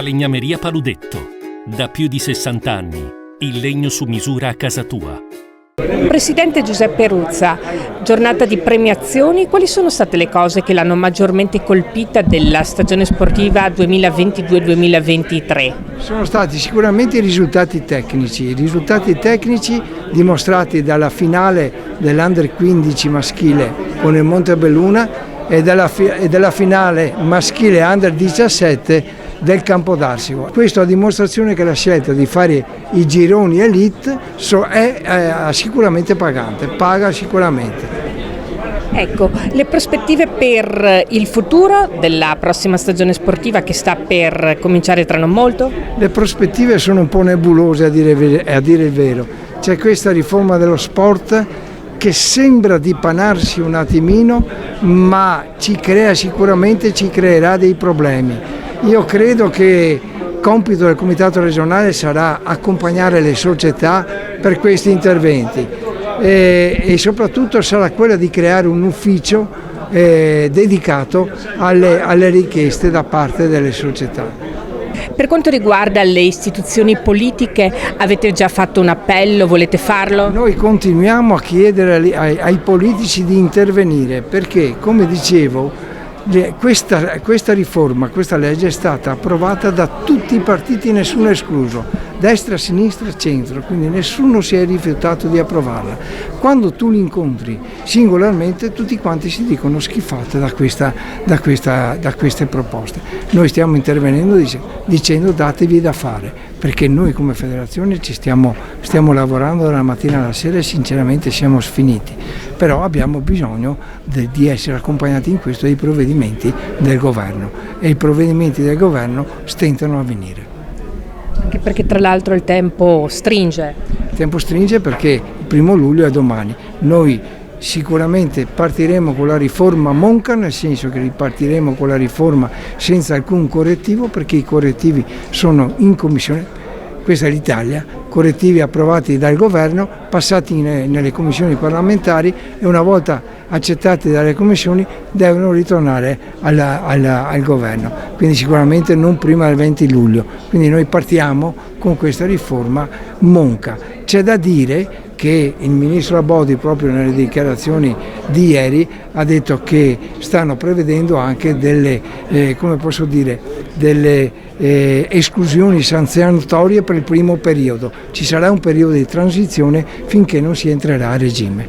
Falegnameria Paludetto. Da più di 60 anni. Il legno su misura a casa tua. Presidente Giuseppe Ruzza, giornata di premiazioni, quali sono state le cose che l'hanno maggiormente colpita della stagione sportiva 2022-2023? Sono stati sicuramente i risultati tecnici dimostrati dalla finale dell'Under 15 maschile con il Montebelluna e della finale maschile Under 17 del Campodarsimo. Questo a dimostrazione che la scelta di fare i gironi elite è sicuramente pagante, paga sicuramente. Ecco, le prospettive per il futuro della prossima stagione sportiva che sta per cominciare tra non molto? Le prospettive sono un po' nebulose a dire il vero. C'è questa riforma dello sport che sembra dipanarsi un attimino, ma ci creerà dei problemi. Io credo che il compito del Comitato regionale sarà accompagnare le società per questi interventi e soprattutto sarà quella di creare un ufficio dedicato alle richieste da parte delle società. Per quanto riguarda le istituzioni politiche, avete già fatto un appello, volete farlo? Noi continuiamo a chiedere ai politici di intervenire perché, come dicevo, questa riforma, questa legge è stata approvata da tutti i partiti, nessuno escluso, destra, sinistra, centro, quindi nessuno si è rifiutato di approvarla. Quando tu li incontri singolarmente, tutti quanti si dicono schifate da queste proposte. Noi stiamo intervenendo dicendo datevi da fare, perché noi come federazione ci stiamo lavorando dalla mattina alla sera e sinceramente siamo sfiniti, però abbiamo bisogno di essere accompagnati in questo dai provvedimenti del governo e i provvedimenti del governo stentano a venire. Anche perché tra l'altro il tempo stringe. Il tempo stringe perché il 1° luglio è domani. Noi sicuramente partiremo con la riforma monca, nel senso che ripartiremo con la riforma senza alcun correttivo, perché i correttivi sono in commissione. Questa è l'Italia, correttivi approvati dal governo, passati nelle commissioni parlamentari e una volta accettati dalle commissioni devono ritornare al governo, quindi sicuramente non prima del 20 luglio. Quindi noi partiamo con questa riforma monca. C'è da dire che il ministro Abodi proprio nelle dichiarazioni di ieri ha detto che stanno prevedendo anche delle esclusioni sanzionatorie per il primo periodo. Ci sarà un periodo di transizione finché non si entrerà a regime.